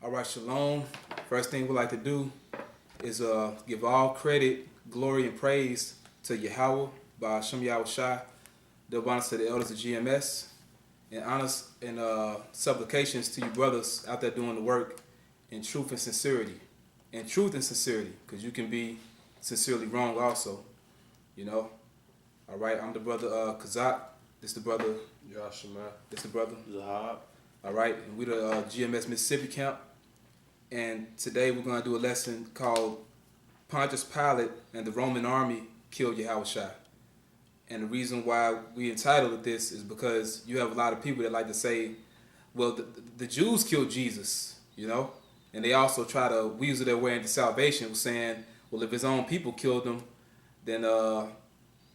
All right, shalom. First thing we like to do is give all credit, glory, and praise to Yahweh by Hashem Yahweh Shai, the honors to the elders of GMS, and honors and supplications to you brothers out there doing the work in truth and sincerity. In truth and sincerity, because you can be sincerely wrong also, you know. All right, I'm the brother Kazak. This the brother Yashima. This the brother Zahab. All right, and we the GMS Mississippi camp. And today we're going to do a lesson called Pontius Pilate and the Roman army killed Yahushua. And the reason why we entitled this is because you have a lot of people that like to say, well, the Jews killed Jesus, you know? And they also try to weasel their way into salvation, saying, well, if his own people killed him, then,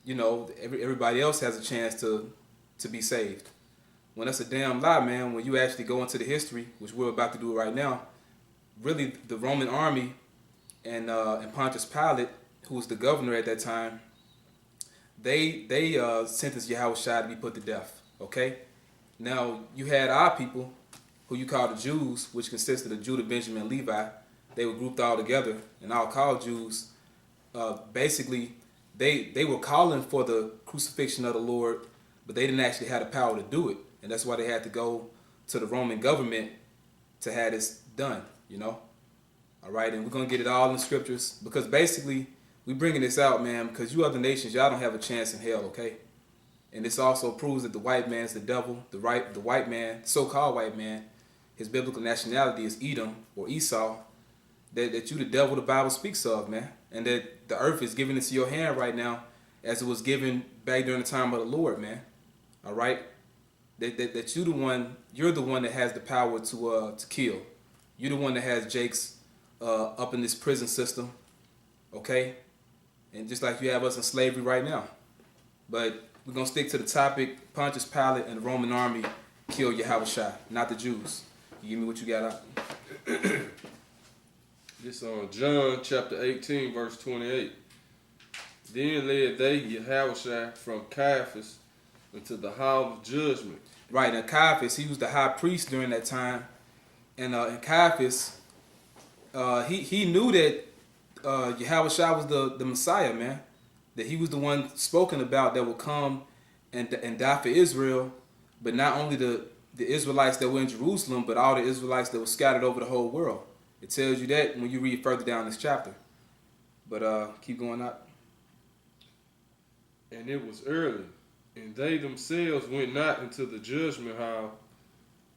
you know, everybody else has a chance to be saved. When that's a damn lie, man. When you actually go into the history, which we're about to do right now, really the Roman army and Pontius Pilate, who was the governor at that time, they sentenced Yahushua to be put to death. Okay, now you had our people, who you call the Jews, which consisted of Judah, Benjamin, and Levi. They were grouped all together and all called Jews. Basically, they were calling for the crucifixion of the Lord, but they didn't actually have the power to do it, and that's why they had to go to the Roman government to have this done. You know, all right, and we're gonna get it all in the scriptures because basically we bringing this out, man, because you other nations, y'all don't have a chance in hell, okay? And this also proves that the white man's the devil. The white man, so-called white man, his biblical nationality is Edom or Esau. That you the devil the Bible speaks of, man, and that the earth is given into your hand right now, as it was given back during the time of the Lord, man. All right, that you're the one that has the power to kill. You're the one that has Jake's up in this prison system, okay? And just like you have us in slavery right now. But we're going to stick to the topic, Pontius Pilate and the Roman army killed Yahushua, not the Jews. You give me what you got out. This on John chapter 18, verse 28. Then led they Yahushua from Caiaphas into the hall of judgment. Right, and Caiaphas, he was the high priest during that time. And Caiaphas, he knew that Yahushua was the Messiah, man. That he was the one spoken about that would come and die for Israel. But not only the Israelites that were in Jerusalem, but all the Israelites that were scattered over the whole world. It tells you that when you read further down this chapter. But keep going up. And it was early, and they themselves went not into the judgment hall,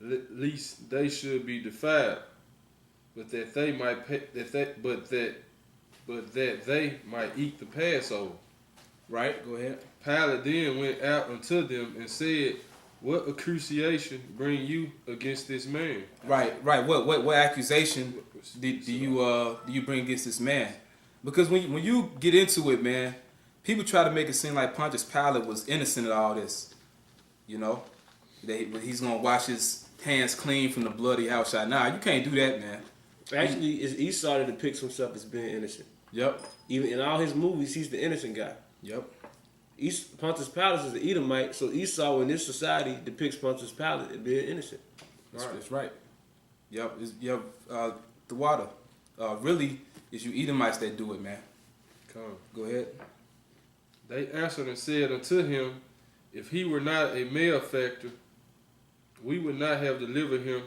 lest they should be defiled, but that they might they might eat the Passover. Right, go ahead. Pilate then went out unto them and said, what accusation bring you against this man? Right. What accusation do you bring against this man? Because when you get into it, man, people try to make it seem like Pontius Pilate was innocent of all this. You know, that he's gonna wash his hands clean from the bloody house shot. Nah, you can't do that, man. Actually, it's Esau that depicts himself as being innocent. Yep. Even in all his movies, he's the innocent guy. Yep. Pontius Pilate is the Edomite, so Esau in this society depicts Pontius Pilate as being innocent. That's right. Yep. The water. Really, it's you Edomites that do it, man. Come. Go ahead. They answered and said unto him, if he were not a malefactor, we would not have delivered him.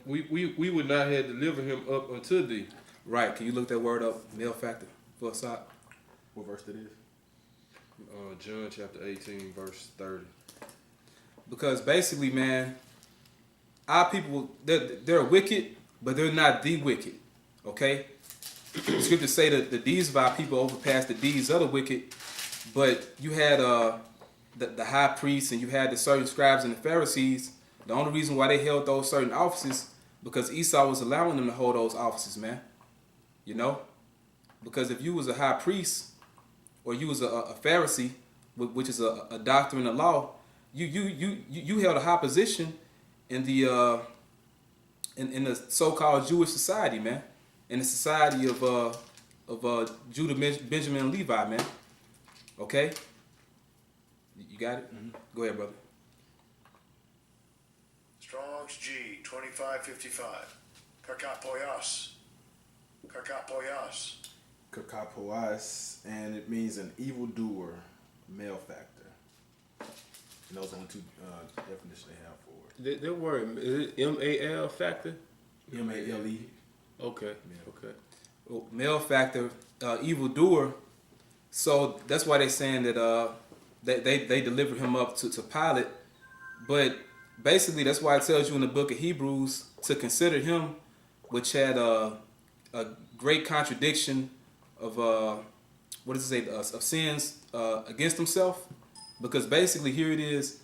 We would not have delivered him up unto thee. Right. Can you look that word up, malefactor, for us out? What verse that is? John chapter 18, verse 30. Because basically, man, our people, they're wicked, but they're not the wicked. Okay? The scriptures say that the deeds of our people overpass the deeds of the wicked, but you had the high priests and you had the certain scribes and the Pharisees. The only reason why they held those certain offices because Esau was allowing them to hold those offices, man. You know? Because if you was a high priest or you was a Pharisee, which is a doctor in the law, you held a high position in the so-called Jewish society, man. In the society of Judah, Benjamin, and Levi, man. Okay? You got it? Mm-hmm. Go ahead, brother. Strong's G 2555. Kakapoios. Kakapoios. Kakapoas, and it means an evildoer, malefactor. And those are the two definitions they have for it. That word, is it M-A-L factor? M-A-L-E. Okay. Yeah. Okay. Well, malefactor, evildoer. So that's why they're saying that they delivered him up to Pilate. But basically, that's why it tells you in the book of Hebrews to consider him, which had a great contradiction of what does it say, of sins against himself. Because basically here it is,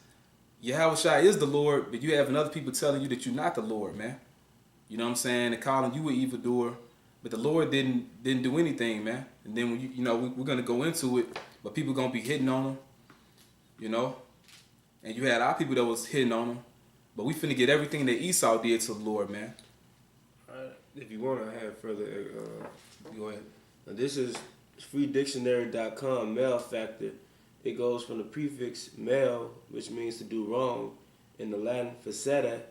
Yahushua is the Lord, but you have other people telling you that you're not the Lord, man. You know what I'm saying? They're calling you an evildoer, but the Lord didn't do anything, man. And then when we're gonna go into it, but people gonna be hitting on him, you know. And you had our people that was hitting on him, but we finna get everything that Esau did to the Lord, man. If you want to have further, Go ahead. now this is freedictionary.com, malefactor. It goes from the prefix mal, which means to do wrong, in the Latin faceta,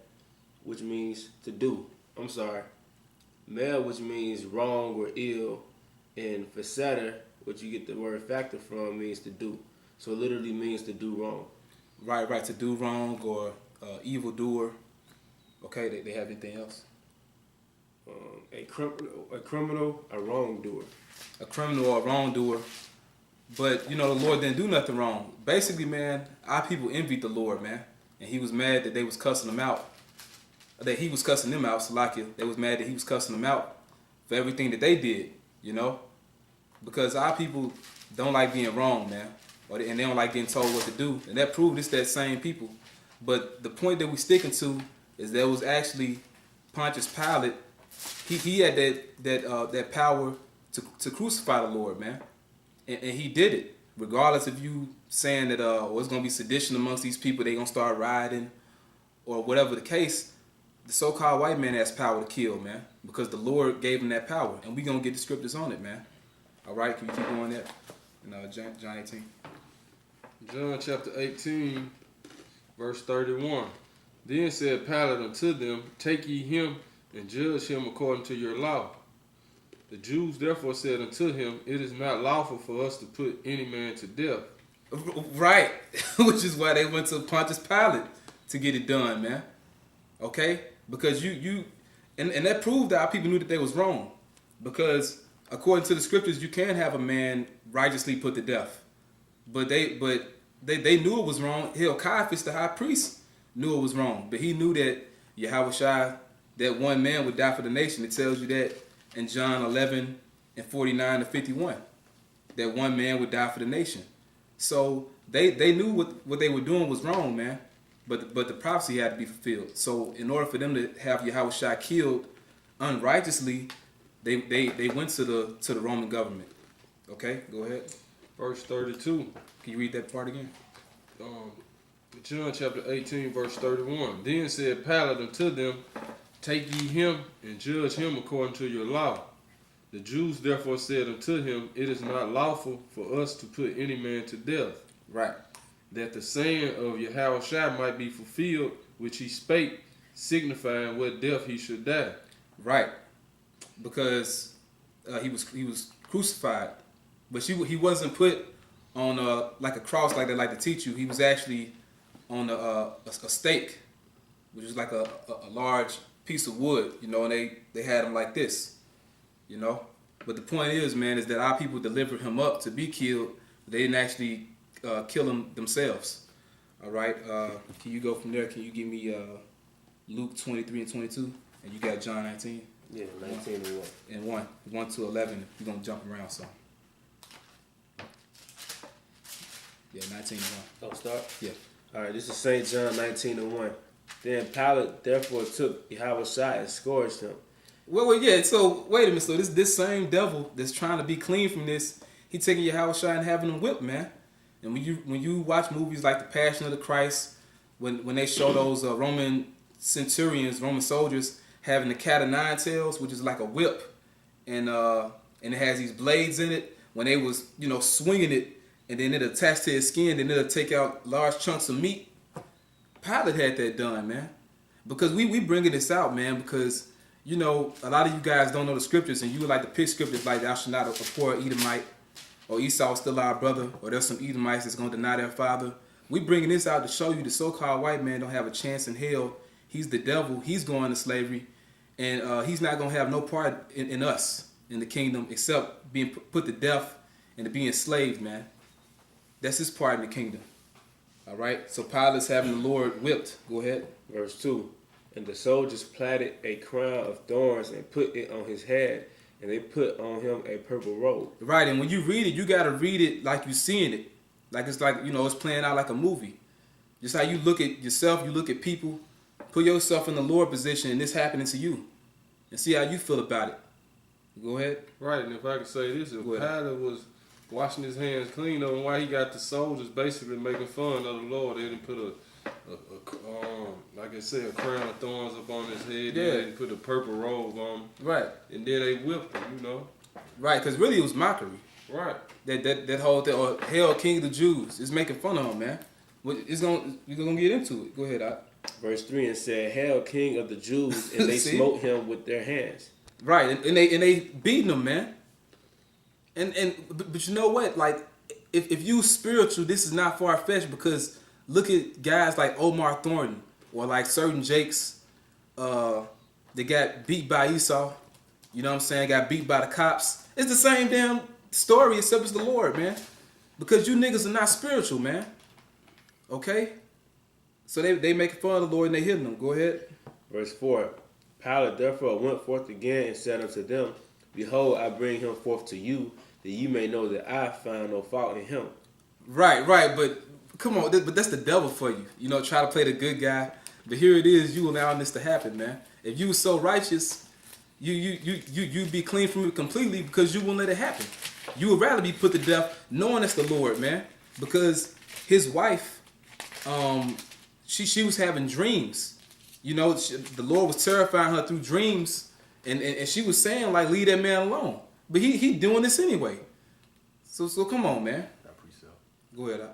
which means to do. I'm sorry. Mal, which means wrong or ill, and faceta, which you get the word factor from, means to do. So it literally means to do wrong. Right, to do wrong or evildoer. Okay, they have anything else? A criminal, a wrongdoer. A criminal or a wrongdoer. But, the Lord didn't do nothing wrong. Basically, man, our people envied the Lord, man. And he was mad that they was cussing him out. That he was cussing them out, Salakia. They was mad that he was cussing them out for everything that they did, Because our people don't like being wrong, man. And they don't like getting told what to do. And that proved it's that same people. But the point that we sticking to is that it was actually Pontius Pilate. He had that power to crucify the Lord, man. And he did it. Regardless of you saying that it's going to be sedition amongst these people, they going to start rioting or whatever the case, the so-called white man has power to kill, man. Because the Lord gave him that power. And we going to get the scriptures on it, man. All right, can you keep going there? John 18. John chapter 18, verse 31. Then said Pilate unto them, Take ye him and judge him according to your law. The Jews therefore said unto him, It is not lawful for us to put any man to death. Right, which is why they went to Pontius Pilate to get it done, man. Okay, because and that proved that our people knew that they was wrong, because according to the scriptures, you can have a man righteously put to death, but they knew it was wrong. Hell, Caiaphas, the high priest, knew it was wrong, but he knew that Yahushua, that one man would die for the nation. It tells you that in John 11 and 49 to 51, that one man would die for the nation. So they knew what they were doing was wrong, man. But the prophecy had to be fulfilled. So in order for them to have Yahushua killed unrighteously, they went to the Roman government. Okay, go ahead. Verse 32. Can you read that part again? John chapter 18, verse 31. Then said Pilate unto them, Take ye him and judge him according to your law. The Jews therefore said unto him, It is not lawful for us to put any man to death. Right. That the saying of Yahushua might be fulfilled, which he spake, signifying what death he should die. Right. Because he was crucified, but he wasn't put on like a cross like they like to teach you. He was actually on a stake, which is like a large piece of wood, and they had him like this, But the point is, man, is that our people delivered him up to be killed. They didn't actually kill him themselves. All right. Can you go from there? Can you give me Luke 23 and 22? And you got John 19? Yeah, 19 and 1. And 1 to 11. You're going to jump around some. Yeah, 19 and 1. Oh, start? Yeah. All right, this is St. John 19 and 1. Then Pilate therefore took Yahushua and scourged him. Well, yeah. So wait a minute. So this same devil that's trying to be clean from this, he taking Yahushua and having him whipped, man. And when you watch movies like The Passion of the Christ, when they show those Roman centurions, Roman soldiers having the cat of nine tails, which is like a whip, and it has these blades in it. When they was swinging it, and then it attached to his skin, then it'll take out large chunks of meat. Pilate had that done, man. Because we bringing this out, man, because you know, a lot of you guys don't know the scriptures, and you would like to pick scriptures like thou shalt not abhor Edomite, or Esau is still our brother, or there's some Edomites that's going to deny their father. We bringing this out to show you the so-called white man don't have a chance in hell. He's the devil. He's going to slavery, and he's not going to have no part in us in the kingdom except being put to death and to be enslaved, man. That's his part in the kingdom. All right. So Pilate's having the Lord whipped. Go ahead. Verse 2. And the soldiers plaited a crown of thorns and put it on his head, and they put on him a purple robe. Right, and when you read it, you got to read it like you're seeing it. Like it's like, you know, it's playing out like a movie. Just how you look at yourself, you look at people, put yourself in the Lord position, and this happening to you. And see how you feel about it. Go ahead. Right, and if I could say this, if Pilate was washing his hands clean on why he got the soldiers basically making fun of the Lord, they didn't put like I said, a crown of thorns up on his head. Yeah. They didn't put a purple robe on him. Right. And then they whipped him, you know. Right, because really it was mockery. Right. That whole thing, or Hail King of the Jews, is making fun of him, man. We're gonna get into it. Go ahead, Doc. Verse 3, and said, Hail, King of the Jews, and they smote him with their hands. Right, and they beating him, man. But you know what? Like, if you spiritual, this is not far fetched, because look at guys like Omar Thornton or like certain Jakes. They got beat by Esau. You know what I'm saying? Got beat by the cops. It's the same damn story except it's the Lord, man. Because you niggas are not spiritual, man. Okay? So they make fun of the Lord and they hitting them. Go ahead. Verse 4, Pilate therefore went forth again and said unto them, Behold, I bring him forth to you, that you may know that I find no fault in him. Right, but come on, but that's the devil for you. You know, try to play the good guy. But here it is, you allowing this to happen, man. If you were so righteous, you'd be clean from it completely because you wouldn't let it happen. You would rather be put to death knowing it's the Lord, man. Because his wife, she was having dreams. You know, the Lord was terrifying her through dreams, and she was saying, like, leave that man alone. But he doing this anyway. So come on, man. That precept. Go ahead.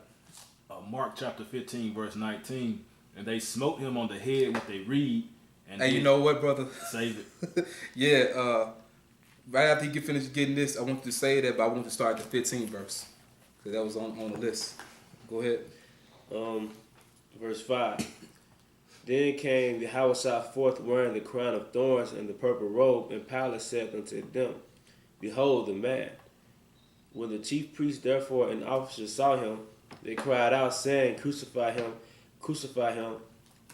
Mark chapter 15, verse 19. And they smote him on the head with a reed. And Hey, you know what, brother? Save it. Yeah, right after you get finished getting this, I want to say that, but I want to start at the 15th verse. Because that was on the list. Go ahead. Verse 5. Then came Yahushua forth wearing the crown of thorns and the purple robe, and Pilate said unto them, Behold the man. When the chief priests therefore and officers saw him, they cried out, saying, Crucify him, crucify him.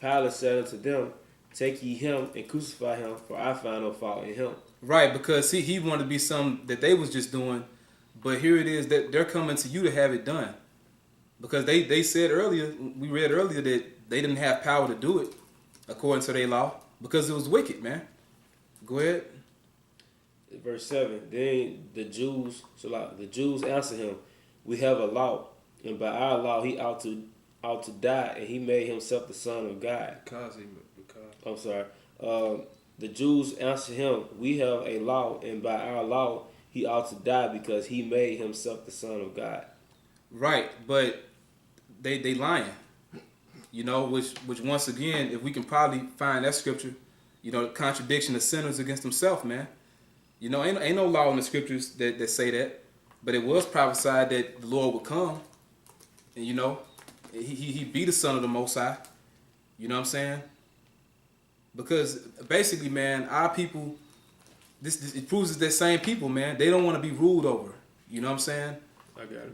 Pilate said unto them, Take ye him and crucify him, for I find no fault in him. Right, because he wanted to be something that they was just doing, but here it is that they're coming to you to have it done. Because they said earlier, we read earlier, that they didn't have power to do it according to their law because it was wicked, man. Go ahead. Verse 7. Then the Jews answered him, We have a law, and by our law he ought to die, and he made himself the Son of God. I'm sorry. The Jews answered him, We have a law, and by our law he ought to die because he made himself the Son of God. Right, but they lying. You know, which once again, if we can probably find that scripture, you know, the contradiction of sinners against himself, man. You know, ain't no law in the scriptures that say that, but it was prophesied that the Lord would come, and you know, he be the Son of the Most High. You know what I'm saying? Because basically, man, our people, this it proves it's that same people, man. They don't want to be ruled over. You know what I'm saying? I got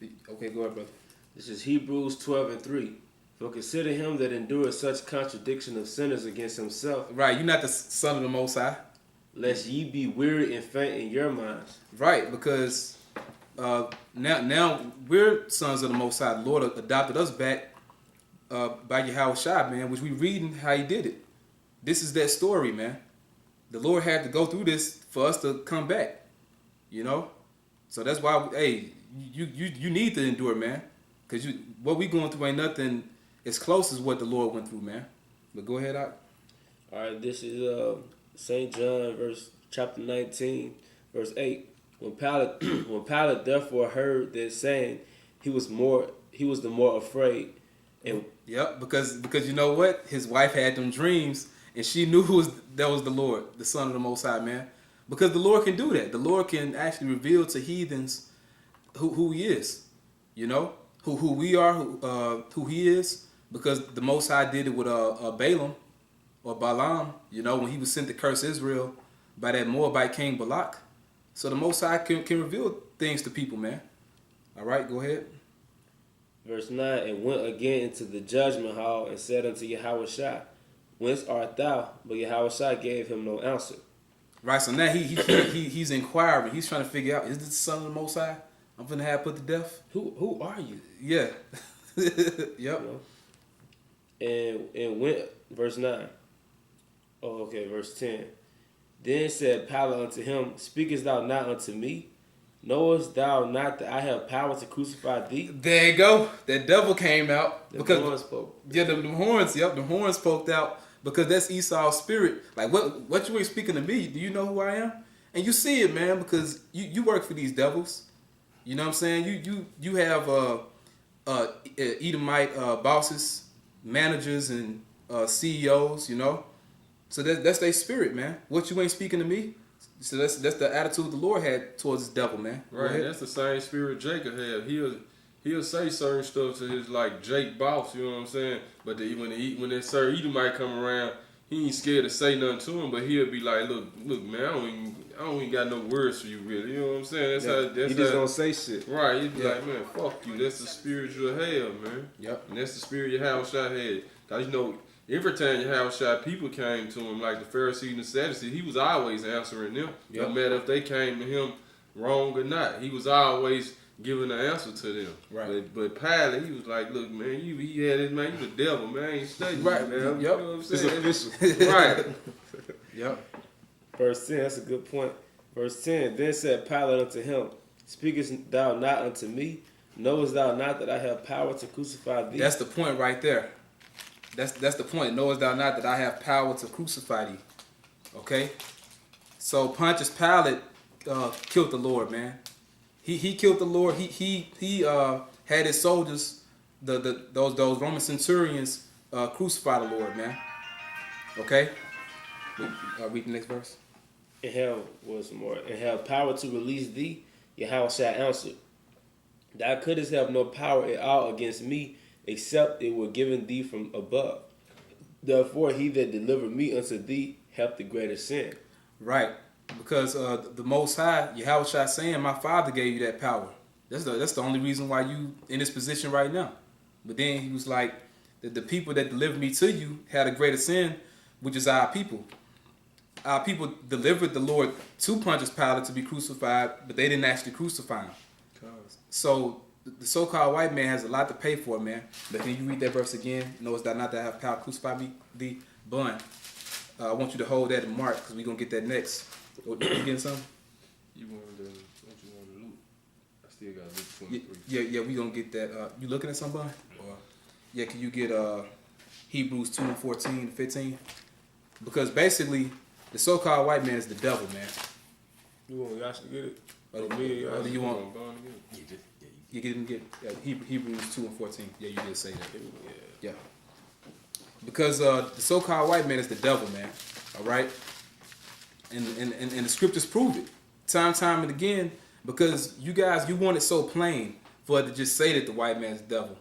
it. Okay, go ahead, brother. This is Hebrews 12:3. For consider him that endureth such contradiction of sinners against himself, Right, you're not the Son of the Most High. lest ye be weary and faint in your minds. Right, because now we're sons of the Most High. The Lord adopted us back by Yahushua, man, which we reading how he did it. This is that story, man. The Lord had to go through this for us to come back, you know? So that's why, hey, you need to endure, man. Because what we going through ain't nothing as close as what the Lord went through, man. But go ahead, Doc. All right, this is St. John, chapter 19, verse 8. When Pilate therefore heard this saying, he was the more afraid. And Yep, because you know what? His wife had them dreams, and she knew that was the Lord, the Son of the Most High, man. Because the Lord can do that. The Lord can actually reveal to heathens who He is, you know, who we are, who He is. Because the Most High did it with Balaam or Balaam, you know, when he was sent to curse Israel by that Moabite king Balak. So the Most High can reveal things to people, man. All right, go ahead. Verse 9, and went again into the judgment hall and said unto Yahushua, whence art thou? But Yahushua gave him no answer. Right, so now he's inquiring. He's trying to figure out, is this the Son of the Most High I'm finna have put to death? Who are you? Yeah. Yep. You know? And went, verse 9. Oh, okay, verse 10. Then said Pilate unto him, speakest thou not unto me? Knowest thou not that I have power to crucify thee? There you go. That devil came out. The horns spoke. Yeah, the horns, yep, the horns poked out because that's Esau's spirit. Like, what you ain't speaking to me? Do you know who I am? And you see it, man, because you work for these devils. You know what I'm saying? You have Edomite bosses, managers, and CEOs, you know? So that's their spirit, man. What you ain't speaking to me? So that's the attitude the Lord had towards this devil, man. Right, that's the same spirit Jacob had. He'll say certain stuff to his like Jake boss, you know what I'm saying? But when that Sir Edomite come around, he ain't scared to say nothing to him. But he'll be like, look, man, I don't even got no words for you, really. You know what I'm saying? He just don't say shit. Right, he'd be like, man, fuck you. That's the spirit you'll have, man. Yep. And that's the spirit Yahushua had. Cause you know, every time Yahushua people came to him, like the Pharisees and the Sadducees, he was always answering them. Yep. No matter if they came to him wrong or not. He was always giving the answer to them. Right. But Pilate, he was like, look, man, he had it, man, you the devil, man. I ain't studying Right. you, man. Yep. You know what I'm saying? It's official. Right. Yep. Verse 10, that's a good point. Verse 10, then said Pilate unto him, speakest thou not unto me? Knowest thou not that I have power to crucify thee? That's the point right there. That's the point. Knowest thou not that I have power to crucify thee? Okay? So Pontius Pilate killed the Lord, man. He killed the Lord. He had his soldiers, those Roman centurions, crucify the Lord, man. Okay? Read the next verse. And have power to release thee? Yahushua answered, thou couldst have no power at all against me, except it were given thee from above. Therefore he that delivered me unto thee hath the greater sin. Right. Because the Most High, Yahushua saying, my Father gave you that power. That's the only reason why you in this position right now. But then he was like, the people that delivered me to you had a greater sin, which is our people. Our people delivered the Lord to Pontius Pilate to be crucified, but they didn't actually crucify him. So the so-called white man has a lot to pay for, man. But can you read that verse again? Knowest thou not that I have power to crucify me, thee? Bun. I want you to hold that in Mark because we're going to get that next. You getting something? You wanted to loot. I still got Luke 23. Yeah, we going to get that. You looking at something, Bun? Yeah, can you get Hebrews 2 and 14 and 15? Because basically, the so-called white man is the devil, man. You want y'all should get it? Or do you want? You get Hebrews 2 and 14. Yeah, you did say that. Yeah. Because the so-called white man is the devil, man. All right? And the scriptures prove it. Time and again. Because you guys, you want it so plain for it to just say that the white man is the devil.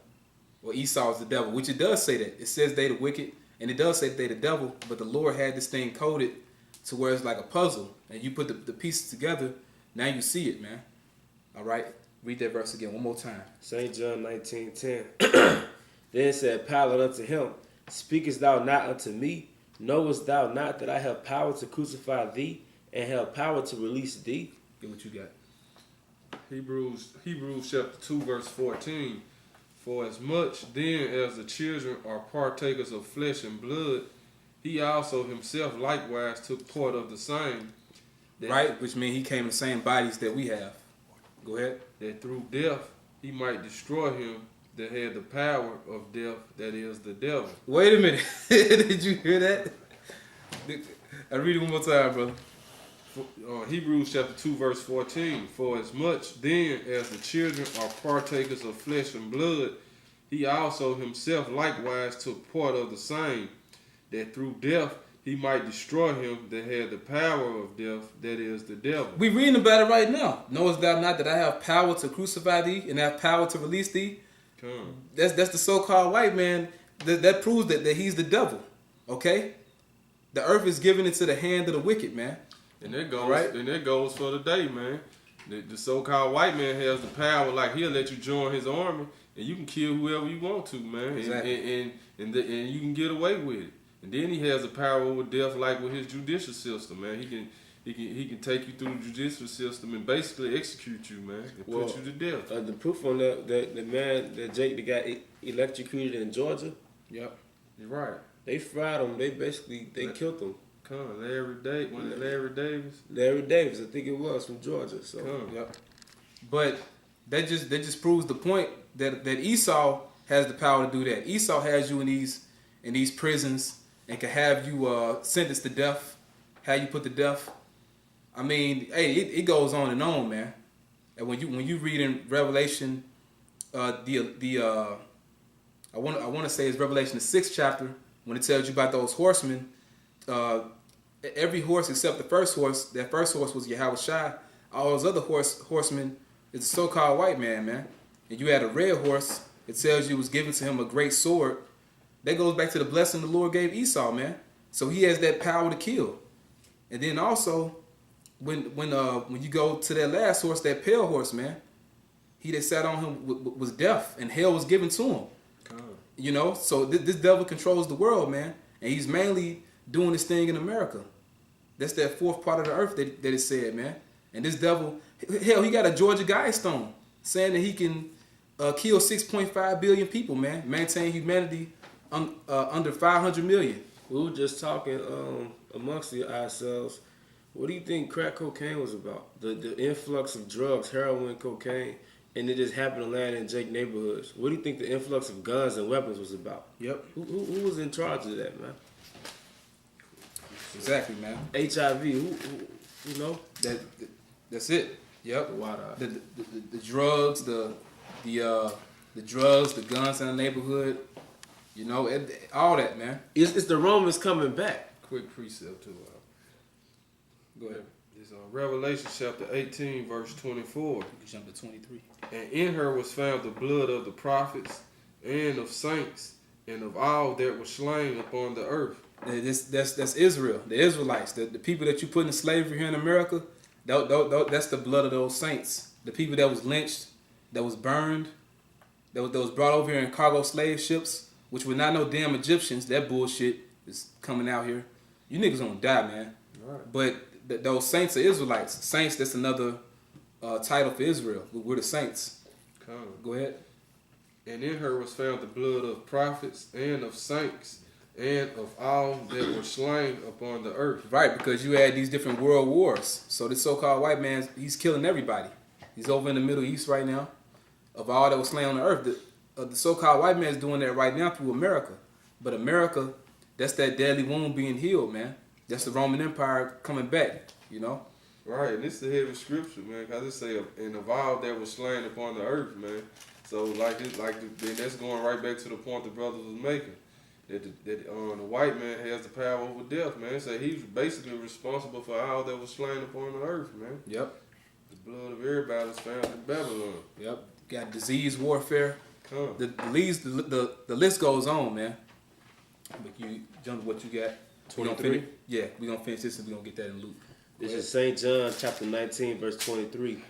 Or Esau is the devil. Which it does say that. It says they the wicked. And it does say that they the devil. But the Lord had this thing coded to where it's like a puzzle. And you put the pieces together. Now you see it, man. All right? Read that verse again one more time. St. John 19:10. Then said Pilate unto him, speakest thou not unto me? Knowest thou not that I have power to crucify thee, and have power to release thee? Get what you got. Hebrews chapter 2 verse 14. For as much then as the children are partakers of flesh and blood, he also himself likewise took part of the same. Right, which means he came in the same bodies that we have. Go ahead. That through death he might destroy him that had the power of death, that is the devil. Wait a minute. Did you hear that? I read it one more time, brother. Hebrews chapter 2 verse 14. For as much then as the children are partakers of flesh and blood, he also himself likewise took part of the same, that through death he might destroy him that had the power of death, that is the devil. We reading about it right now. Knowest thou not that I have power to crucify thee and have power to release thee? Come. That's the so-called white man. That proves that he's the devil. Okay? The earth is given into the hand of the wicked, man. And that goes Right. and that goes for today, man. The so-called white man has the power, like he'll let you join his army and you can kill whoever you want to, man. Exactly. And you can get away with it. And then he has the power over death, like with his judicial system, man. He can take you through the judicial system and basically execute you, man, and put you to death. The proof on that the man that Jake that got electrocuted in Georgia, Yep. You're right. they fried him. They basically killed him. Come, Larry Davis. Larry Davis, I think it was from Georgia. So Come. Yep. But that just proves the point that Esau has the power to do that. Esau has you in these prisons and can have you sentenced to death, have you put to death. I mean, hey, it goes on and on, man. And when you read in Revelation, I want to say it's Revelation the 6th chapter when it tells you about those horsemen. Every horse except the first horse. That first horse was Yahushua. All those other horsemen is a so-called white man, man. And you had a red horse. It tells you it was given to him a great sword. That goes back to the blessing the Lord gave Esau, man. So he has that power to kill. And then also, when you go to that last horse, that pale horse, man, he that sat on him was deaf, and hell was given to him. Come. You know, so this devil controls the world, man, and he's mainly doing this thing in America. That's that fourth part of the earth that it said, man. And this devil, hell, he got a Georgia Guidestone saying that he can kill 6.5 billion people, man, maintain humanity under 500 million. we were just talking amongst ourselves. What do you think crack cocaine was about? The influx of drugs, heroin, cocaine, and it just happened to land in Jake neighborhoods. What do you think the influx of guns and weapons was about? Yep. Who was in charge of that, man? Exactly, man. HIV. Who you know? That's it. Yep. Wide-eyed. The drugs, the drugs, the guns in the neighborhood, you know, all that, man. It's the Romans coming back. Quick precept too. Go ahead. It's Revelation chapter 18, verse 24. You can jump to 23. And in her was found the blood of the prophets and of saints and of all that were slain upon the earth. That's Israel, the Israelites, the people that you put in slavery here in America. That's the blood of those saints. The people that was lynched, that was burned, that was brought over here in cargo slave ships, which were not no damn Egyptians. That bullshit is coming out here. You niggas gonna die, man. Right. But those saints are Israelites. Saints, that's another title for Israel. We're the saints. Come. Go ahead. And in her was found the blood of prophets and of saints and of all that were slain upon the earth. Right, because you had these different world wars. So this so-called white man, he's killing everybody. He's over in the Middle East right now. Of all that was slain on the earth, the so-called white man is doing that right now through America. But America, that's that deadly wound being healed, man. That's the Roman Empire coming back, you know? Right, and this is the heavy scripture, man. Cause it say, and of all that was slain upon the earth, man. So then that's going right back to the point the brothers was making. That the white man has the power over death, man. It say he's basically responsible for all that was slain upon the earth, man. Yep. The blood of everybody was found in Babylon. Yep. Got disease warfare. Come. The list goes on, man. But you jump to what you got. 23? Yeah, we're going to finish this and we're going to get that in loop. This is St. John chapter 19, verse 23.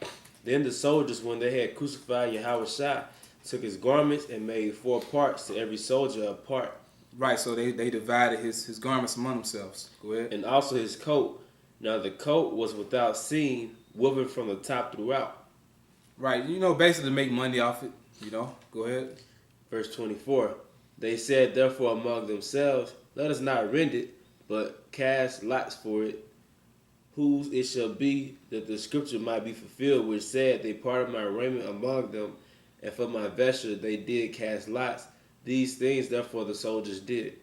Then the soldiers, when they had crucified Yahushua, took his garments and made 4 parts, to every soldier a part. Right, so they divided his garments among themselves. Go ahead. And also his coat. Now the coat was without seam, woven from the top throughout. Right, you know, basically to make money off it, you know. Go ahead. Verse 24. They said therefore among themselves, let us not rend it, but cast lots for it, whose it shall be, that the scripture might be fulfilled, which said, they parted my raiment among them, and for my vesture they did cast lots. These things therefore the soldiers did.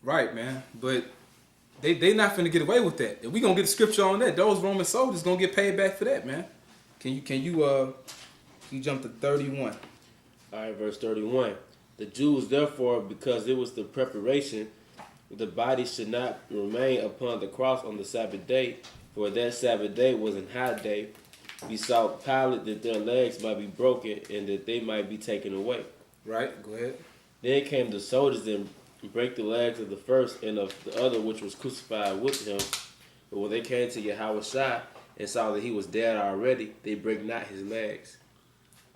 Right, man. But they not finna get away with that. If we gonna get a scripture on that, those Roman soldiers gonna get paid back for that, man. Can you jump to 31? All right, verse 31. The Jews therefore, because it was the preparation the body should not remain upon the cross on the Sabbath day, for that Sabbath day was an high day. Besought Pilate that their legs might be broken and that they might be taken away. Right? Go ahead. Then came the soldiers and brake the legs of the first and of the other which was crucified with him. But when they came to Yahushua and saw that he was dead already, they brake not his legs.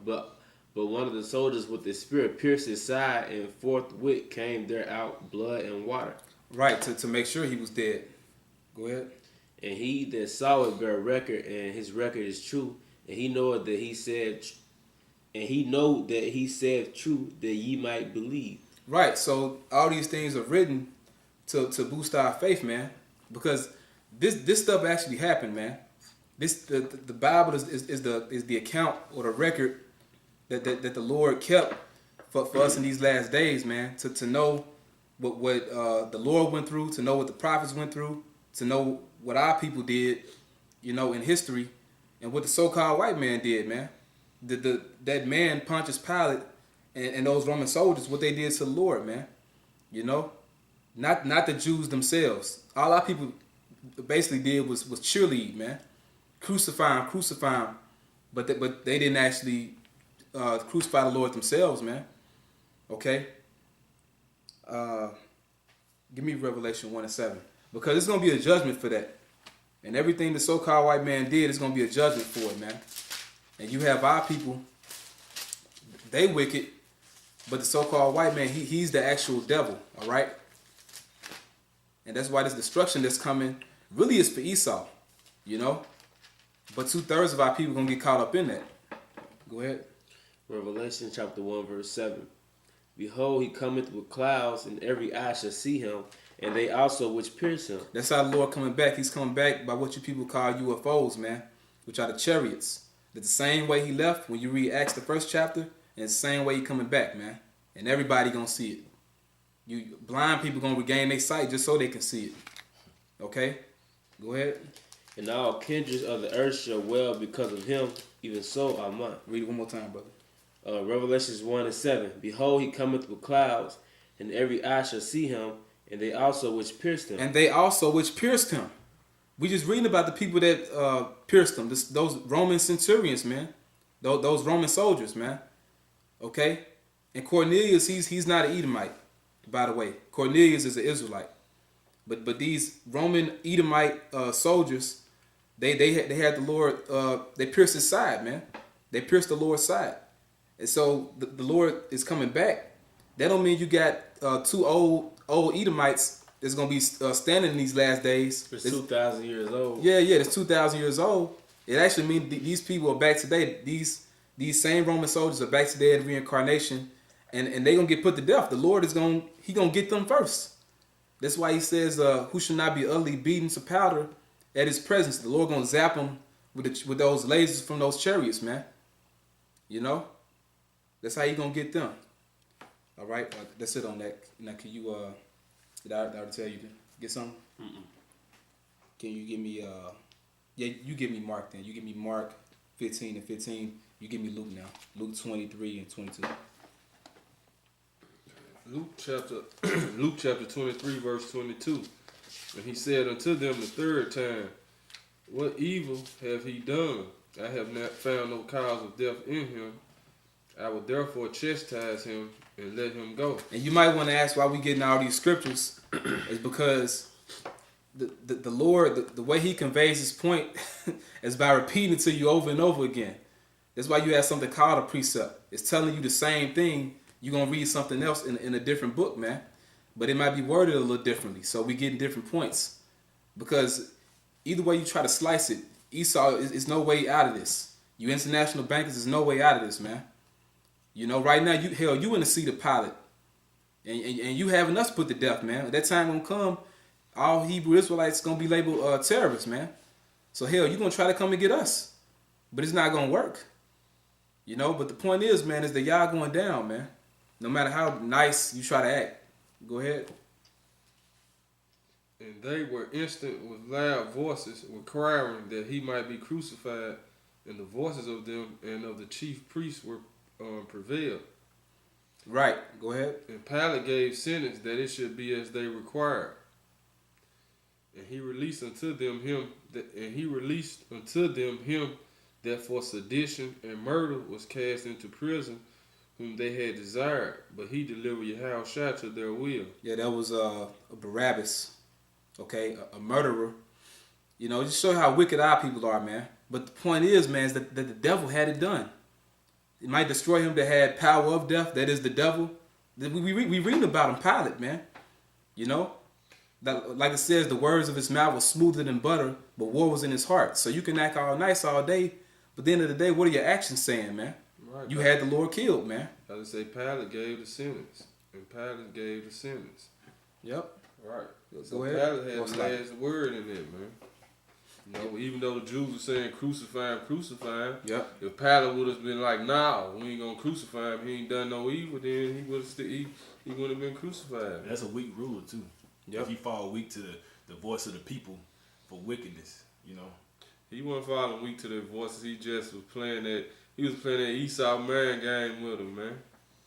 But one of the soldiers with the spear pierced his side, and forthwith came there out blood and water. Right, to make sure he was dead. Go ahead. And he that saw it bear record, and his record is true. And he knoweth that he said, true, that ye might believe. Right, so all these things are written to boost our faith, man. Because this stuff actually happened, man. The Bible is the account or the record that the Lord kept for us in these last days, man. To know what the Lord went through, to know what the prophets went through, to know what our people did, in history, and what the so-called white man did, man. That man Pontius Pilate and those Roman soldiers, what they did to the Lord, man. Not the Jews themselves. All our people basically did was cheerlead, man. Crucify him. But they didn't actually crucify the Lord themselves, man. Okay? Give me Revelation 1:7. Because it's going to be a judgment for that. And everything the so-called white man did is going to be a judgment for it, man. And you have our people, they wicked, but the so-called white man, he's the actual devil, all right? And that's why this destruction that's coming really is for Esau, But 2/3 of our people are going to get caught up in that. Go ahead. Revelation chapter 1, verse 7. Behold, he cometh with clouds, and every eye shall see him, and they also which pierce him. That's how the Lord coming back. He's coming back by what you people call UFOs, man, which are the chariots. That's the same way he left when you read Acts, the first chapter, and it's the same way he coming back, man. And everybody going to see it. You blind people going to regain their sight just so they can see it. Okay? Go ahead. And all kindreds of the earth shall wail because of him, even so Amen. Read it one more time, brother. Revelations 1:7. Behold, he cometh with clouds, and every eye shall see him, and they also which pierced him. And they also which pierced him. We just reading about the people that pierced him. Those Roman centurions, man. Those Roman soldiers, man. Okay? And Cornelius, he's not an Edomite, by the way. Cornelius is an Israelite. But these Roman Edomite soldiers, they had the Lord, they pierced his side, man. They pierced the Lord's side. And so the Lord is coming back. That don't mean you got two old Edomites that's going to be standing in these last days. It's 2,000 years old. Yeah, it's 2,000 years old. It actually means these people are back today. These same Roman soldiers are back today at reincarnation, and they're going to get put to death. The Lord is going to get them first. That's why he says, who should not be utterly beaten to powder at his presence. The Lord going to zap them with those lasers from those chariots, man. That's how you going to get them. All right, that's it on that. Now, can you, did I already tell you to get something? Mm-mm. Can you give me, you give me Mark then. You give me Mark 15 and 15. You give me Luke now. Luke 23 and 22. Luke chapter 23, verse 22. And he said unto them the third time, what evil have he done? I have not found no cause of death in him. I will therefore chastise him and let him go. And you might want to ask why we getting all these scriptures. Is because the Lord, the way he conveys his point is by repeating it to you over and over again. That's why you have something called a precept. It's telling you the same thing. You're going to read something else in a different book, man. But it might be worded a little differently. So we getting different points. Because either way you try to slice it, Esau is no way out of this. You international bankers, there's no way out of this, man. Right now, you in the seat of Pilate. And you having us put to death, man. That time gonna come, all Hebrew Israelites gonna be labeled terrorists, man. So you're gonna try to come and get us. But it's not gonna work. But the point is, man, is that y'all going down, man. No matter how nice you try to act. Go ahead. And they were instant with loud voices, requiring that he might be crucified. And the voices of them and of the chief priests were prevailed. Right. Go ahead. And Pilate gave sentence that it should be as they required. And he released unto them him that for sedition and murder was cast into prison, whom they had desired, but he delivered Yahushua to their will. Yeah, that was a Barabbas, okay, a murderer. You know, just show how wicked our people are, man. But the point is, man, is that the devil had it done. It might destroy him that had power of death. That is the devil. We read about him, Pilate, man. You know, that, like it says, the words of his mouth were smoother than butter, but war was in his heart. So you can act all nice all day, but at the end of the day, what are your actions saying, man? Right. You had the Lord killed, man. How to say Pilate gave the sentence, and Pilate gave the sentence. Yep. Right. Go So ahead. Pilate had What's the like? last word in it, man. You know, even though the Jews were saying crucify him, crucify him. Yep. If Pilate would have been like, nah, we ain't gonna crucify him. He ain't done no evil. Then he would have he would have been crucified. That's a weak ruler too. Yep. If he fall weak to the voice of the people for wickedness, you know. He wasn't following weak to their voices. He just was playing that. He was playing that Esau man game with him, man.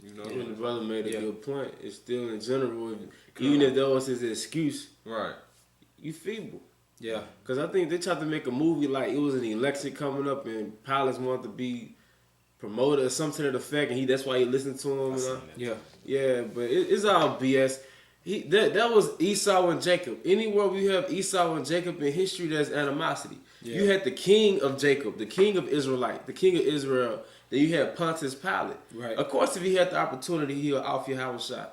You know. And the brother made a Yeah. good point. It's still in general, even if that was his excuse, Right. you feeble. Yeah. Because I think they tried to make a movie like it was an election coming up and Pilate wanted to be promoted or something to the effect, and that's why he listened to him. I You seen know? that. Yeah, but it's all BS. That was Esau and Jacob. Anywhere we have Esau and Jacob in history, there's animosity. Yeah. You had the king of Jacob, the king of Israelite, the king of Israel. Then you had Pontius Pilate. Right. Of course, if he had the opportunity, he'll off Yahushua.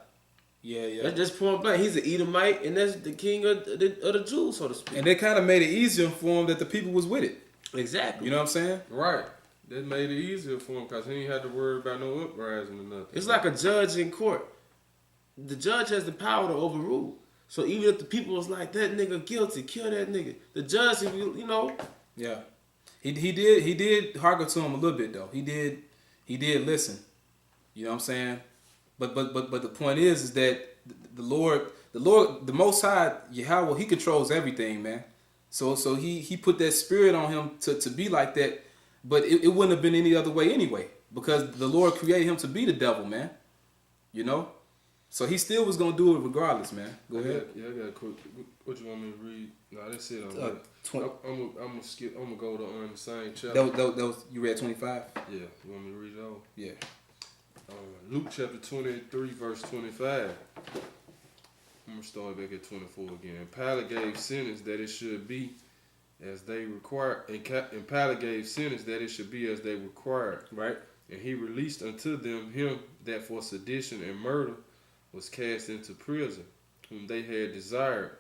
Yeah, yeah. That's just point blank. He's an Edomite, and that's the king of the Jews, so to speak. And they kind of made it easier for him that the people was with it. Exactly. You know what I'm saying? Right. That made it easier for him because he ain't had to worry about no uprising or nothing. It's like a judge in court. The judge has the power to overrule. So even if the people was like, that nigga guilty, kill that nigga. The judge, if you know, Yeah. He did hearken to him a little bit though. He did listen. You know what I'm saying? But the point is that the Lord, the Most High, Yahweh, He controls everything, man. So he put that spirit on him to be like that, but it wouldn't have been any other way anyway, because the Lord created him to be the devil, man. You know? So he still was gonna do it regardless, man. Go ahead. Yeah, I got a quick. What you want me to read? No, that's it. I'm gonna skip. I'm gonna go to the same chapter. That was you read 25? Yeah, you want me to read it all? Yeah. Luke chapter 23, verse 25. I'm gonna start back at 24 again. Pilate gave sentence that it should be as they required, and Pilate gave sentence that it should be as they required. Right. And he released unto them him that for sedition and murder was cast into prison, whom they had desired,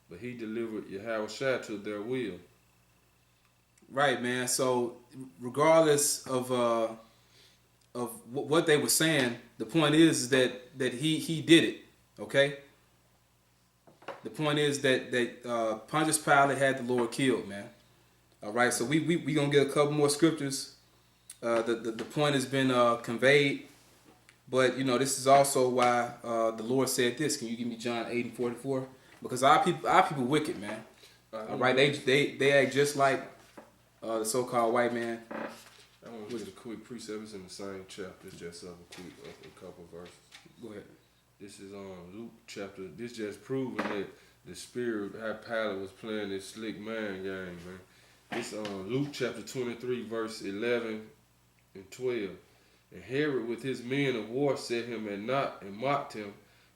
but he delivered Yahushua to their will. Right, man. So regardless of what they were saying, the point is that he did it. Okay. The point is that Pontius Pilate had the Lord killed, man. All right. So we gonna get a couple more scriptures. The point has been conveyed, but you know this is also why the Lord said this. Can you give me John 8:44? Because our people wicked, man. All right. They act just like the so-called white man. I want to get a quick precept. It's in the same chapter. It's just a couple verses. Go ahead. This is Luke chapter. This just proving that the spirit, how Pilate was playing this slick man game, man. It's Luke chapter 23, verse 11 and 12. And Herod with his men of war set him at naught and mocked him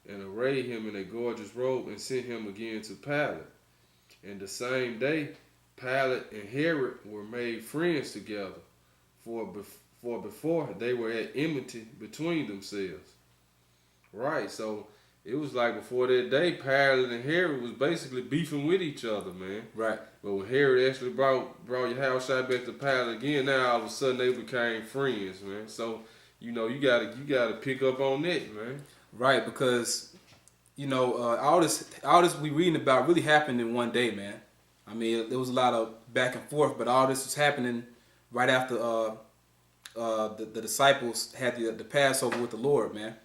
and arrayed him in a gorgeous robe and sent him again to Pilate. And the same day, Pilate and Herod were made friends together, for before they were at enmity between themselves. Right, so it was like before that day, Pilate and Herod was basically beefing with each other, man. Right. But when Herod actually brought Yahushua back to Pilate again, now all of a sudden they became friends, man. So, you know, you gotta pick up on that, man. Right, because you know all this we reading about really happened in one day, man. I mean, there was a lot of back and forth, but all this was happening right after the disciples had the Passover with the Lord, man.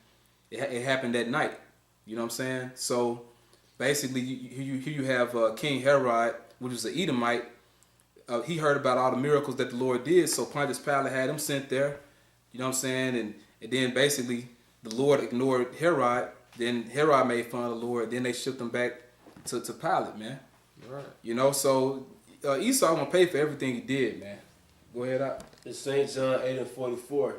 It happened that night. You know what I'm saying? So basically, here you have King Herod, which was an Edomite. He heard about all the miracles that the Lord did, so Pontius Pilate had him sent there. You know what I'm saying? And then basically the Lord ignored Herod. Then Herod made fun of the Lord. Then they shipped him back to Pilate, man. Right. You know, so Esau gonna pay for everything he did, man. Go ahead, out. In St. John 8:44,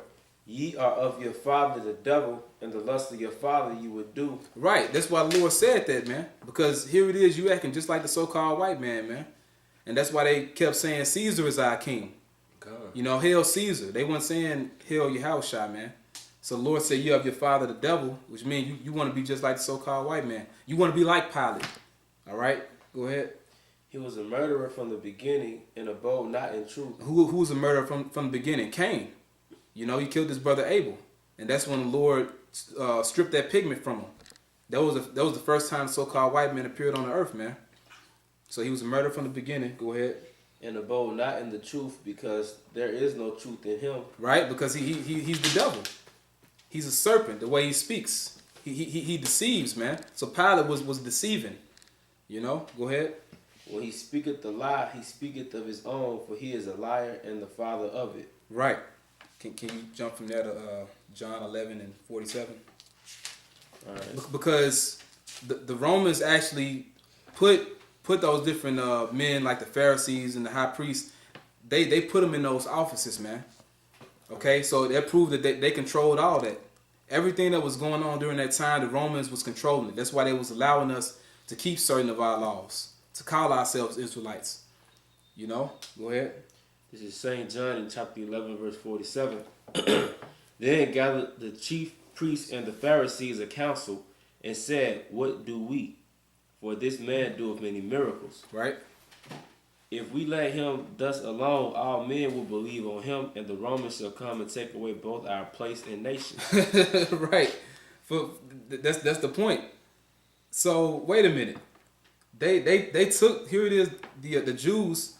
ye are of your father the devil, and the lust of your father you would do. Right. That's why the Lord said that, man. Because here it is, you acting just like the so-called white man. And that's why they kept saying Caesar is our king. God. You know, hail Caesar. They weren't saying hail Yahushua, man. So the Lord said you have your father the devil, which means you want to be just like the so-called white man. You want to be like Pilate. All right? Go ahead. He was a murderer from the beginning and abode not in truth. Who was a murderer from the beginning? Cain. You know, he killed his brother Abel. And that's when the Lord stripped that pigment from him. That was the first time the so-called white man appeared on the earth, man. So he was a murderer from the beginning. Go ahead. And abode not in the truth, because there is no truth in him. Right? Because he's the devil. He's a serpent, the way he speaks. He deceives, man. So Pilate was deceiving. You know? Go ahead. When he speaketh the lie, he speaketh of his own, for he is a liar and the father of it. Right. Can you jump from there to John 11:47? All right. Because the Romans actually put those different men like the Pharisees and the high priests, they put them in those offices, man. Okay, so that proved that they controlled all that. Everything that was going on during that time, the Romans was controlling it. That's why they was allowing us to keep certain of our laws, to call ourselves Israelites. You know? Go ahead. This is St. John in chapter 11, verse 47. Then gathered the chief priests and the Pharisees a council, and said, what do we? For this man doeth many miracles. Right? If we let him thus alone, all men will believe on him, and the Romans shall come and take away both our place and nation. Right. That's the point. So wait a minute. They took, here it is, the Jews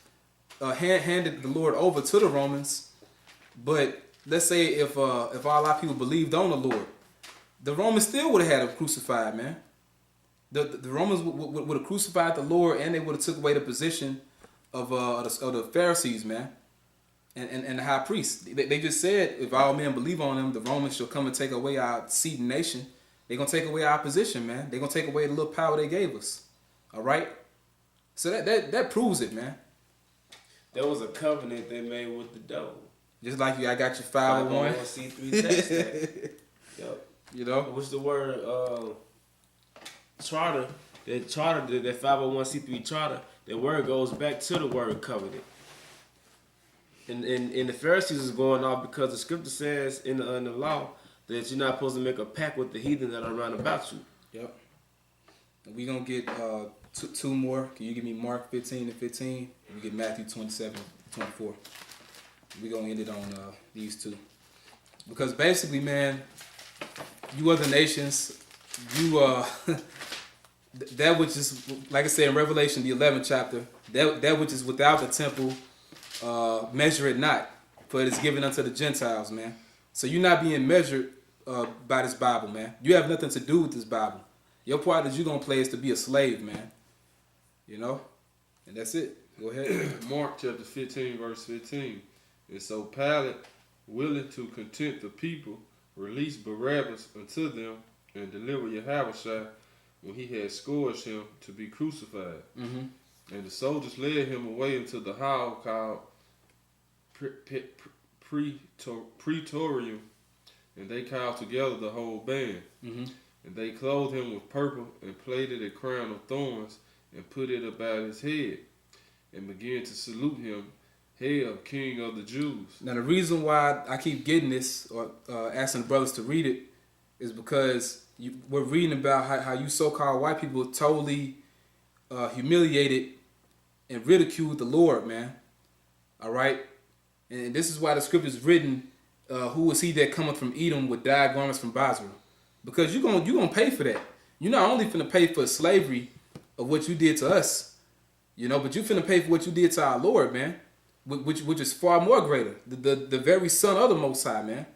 handed the Lord over to the Romans, but let's say if all our people believed on the Lord, the Romans still would have had him crucified, man. The Romans would have crucified the Lord, and they would have took away the position of the Pharisees, man, and the high priests. They just said if all men believe on them, the Romans shall come and take away our seed and nation. They're gonna take away our position, man. They're gonna take away the little power they gave us. All right. So that proves it, man. There was a covenant they made with the devil. Just like I got your 501. 501c3 tax tag. Yep. You know. What's the word? Charter. That charter, that 501c3 charter. That word goes back to the word covenant. And the Pharisees is going off because the scripture says in the law that you're not supposed to make a pact with the heathen that are around about you. Yep. We're going to get two more. Can you give me Mark 15:15? We get Matthew 27:24. We're going to end it on these two. Because basically, man, you other nations, you that which is, like I said in Revelation, the 11th chapter, that which is without the temple, measure it not, for it is given unto the Gentiles, man. So you're not being measured by this Bible, man. You have nothing to do with this Bible. Your part that you're going to play is to be a slave, man. You know? And that's it. Go ahead. Mark chapter 15, verse 15. And so Pilate, willing to content the people, released Barabbas unto them and delivered Yahushua when he had scourged him to be crucified. Mm-hmm. And the soldiers led him away into the hall called Praetorium, and they called together the whole band. Mm-hmm. And they clothed him with purple and plaited a crown of thorns and put it about his head and began to salute him, Hail, King of the Jews. Now, the reason why I keep getting this or asking the brothers to read it is because we're reading about how you so-called white people totally humiliated and ridiculed the Lord, man. All right? And this is why the scripture is written, who is he that cometh from Edom with dyed garments from Basra? Because you're gonna pay for that. You're not only finna pay for slavery of what you did to us, you know, but you finna pay for what you did to our Lord, man, which is far more greater. The very Son of the Most High, man.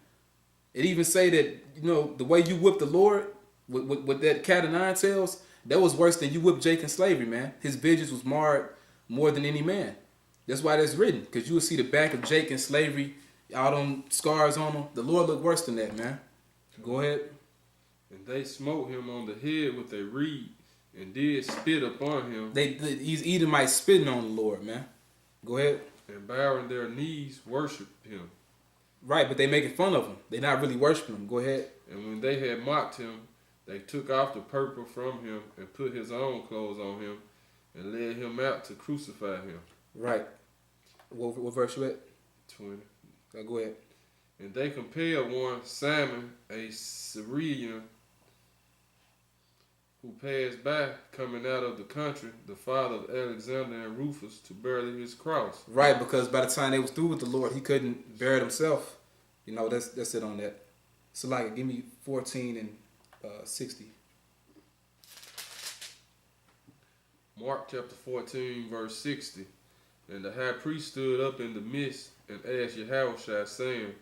It even say that, you know, the way you whipped the Lord with that cat of nine tails, that was worse than you whipped Jake in slavery, man. His vengeance was marred more than any man. That's why that's written, because you will see the back of Jake in slavery, all them scars on him. The Lord looked worse than that, man. Go ahead. And they smote him on the head with a reed, and did spit upon him, These Edomites spitting on the Lord, man. Go ahead. and bowing their knees worshipped him. Right, but they making fun of him. They're not really worshiping him. Go ahead. And when they had mocked him, they took off the purple from him, and put his own clothes on him, and led him out to crucify him. Right. What verse you at? 20. Go ahead. And they compelled one Simon, a Syrian, who passed by, coming out of the country, the father of Alexander and Rufus, to bear his cross. Right, because by the time they was through with the Lord, he couldn't bear it himself. You know, that's it on that. So like, give me 14 and 60. Mark chapter 14, verse 60. And the high priest stood up in the midst and asked Yahushua, saying,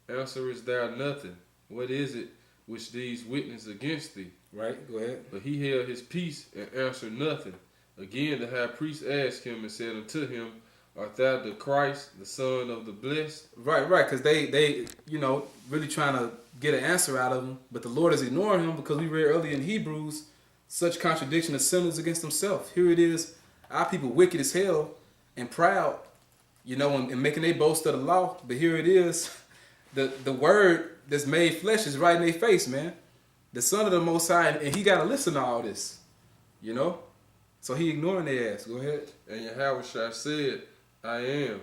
Answerest thou nothing? What is it which these witness against thee? Right, go ahead. But he held his peace and answered nothing. Again the high priest asked him and said unto him, Art thou the Christ, the Son of the Blessed? Right, because they really trying to get an answer out of him, but the Lord is ignoring him because we read earlier in Hebrews, such contradiction of sinners against himself. Here it is, our people wicked as hell and proud, and making their boast of the law. But here it is, the word that's made flesh is right in their face, man. The Son of the Most High, and he got to listen to all this, So he ignoring their ass. Go ahead. And Yahushua said, I am.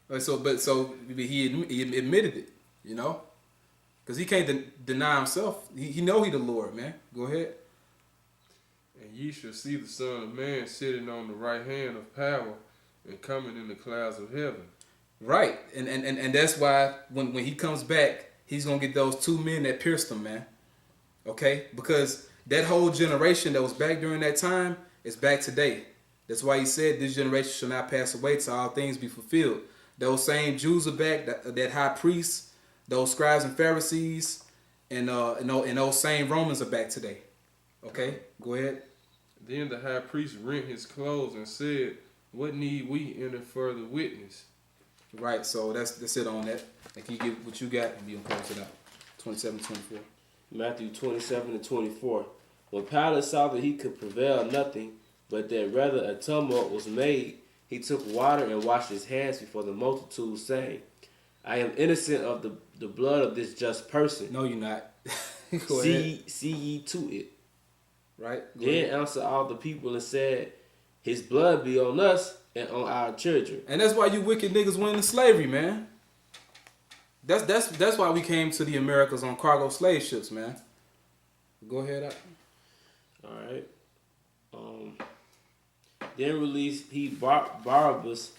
But he admitted it, because he can't deny himself. He know he the Lord, man. Go ahead. And ye shall see the Son of Man sitting on the right hand of power and coming in the clouds of heaven. Right, and that's why when he comes back, he's gonna get those 2 men that pierced him, man. Okay, because that whole generation that was back during that time is back today. That's why he said this generation shall not pass away till all things be fulfilled. Those same Jews are back, that high priests, those scribes and Pharisees, and those same Romans are back today. Okay, go ahead. Then the high priest rent his clothes and said, What need we any further witness? Right, so that's it on that. Like, you get what you got, and we'll close it out. 27, 24. Matthew 27 and 24. When Pilate saw that he could prevail nothing, but that rather a tumult was made, he took water and washed his hands before the multitude, saying, I am innocent of the blood of this just person. No, you're not. Go ahead. See ye to it. Right. Then answered all the people and said, His blood be on us and on our children. And that's why you wicked niggas went into slavery, man. That's why we came to the Americas on cargo slave ships, man. Go ahead. All right. Then released he Barabbas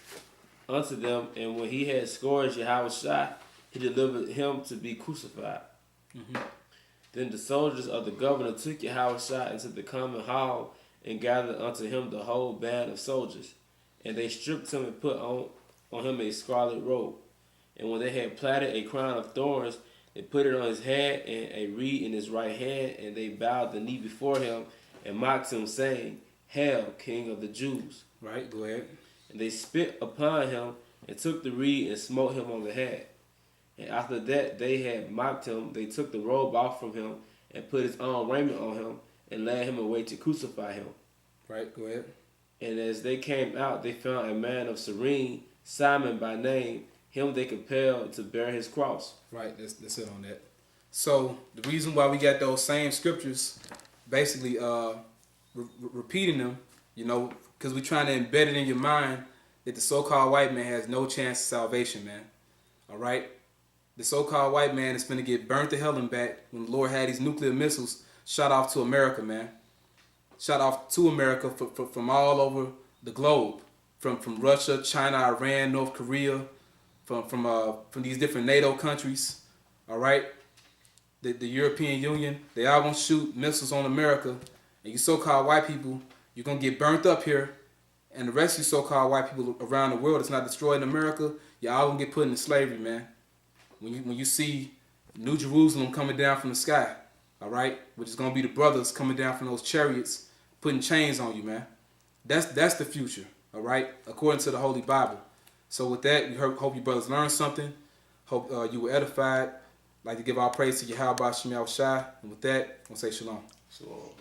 unto them, and when he had scourged Yahushua, he delivered him to be crucified. Mm-hmm. Then the soldiers of the governor took Yahushua into the common hall and gathered unto him the whole band of soldiers. And they stripped him and put on him a scarlet robe. And when they had plaited a crown of thorns, they put it on his head and a reed in his right hand, and they bowed the knee before him and mocked him, saying, Hail, King of the Jews. Right, go ahead. And they spit upon him and took the reed and smote him on the head. And after that they had mocked him, they took the robe off from him and put his own raiment on him and led him away to crucify him. Right, go ahead. And as they came out, they found a man of Cyrene, Simon by name. Him they compelled to bear his cross. Right, that's it on that. So the reason why we got those same scriptures, basically repeating them, because we're trying to embed it in your mind that the so-called white man has no chance of salvation, man. All right? The so-called white man is going to get burnt to hell and back when the Lord had these nuclear missiles shot off to America, man. Shot off to America from all over the globe, from Russia, China, Iran, North Korea, from these different NATO countries. All right, the European Union, they all gonna shoot missiles on America, and you so-called white people, you're gonna get burnt up here, and the rest of you so-called white people around the world that's not destroyed in America, y'all gonna get put into slavery, man. When you see New Jerusalem coming down from the sky, all right, which is gonna be the brothers coming down from those chariots, putting chains on you, man. That's the future, all right, according to the Holy Bible. So with that, we hope you brothers learned something. Hope you were edified. I'd like to give all praise to Yahweh Shem Shai. And with that, I'm going to say shalom. So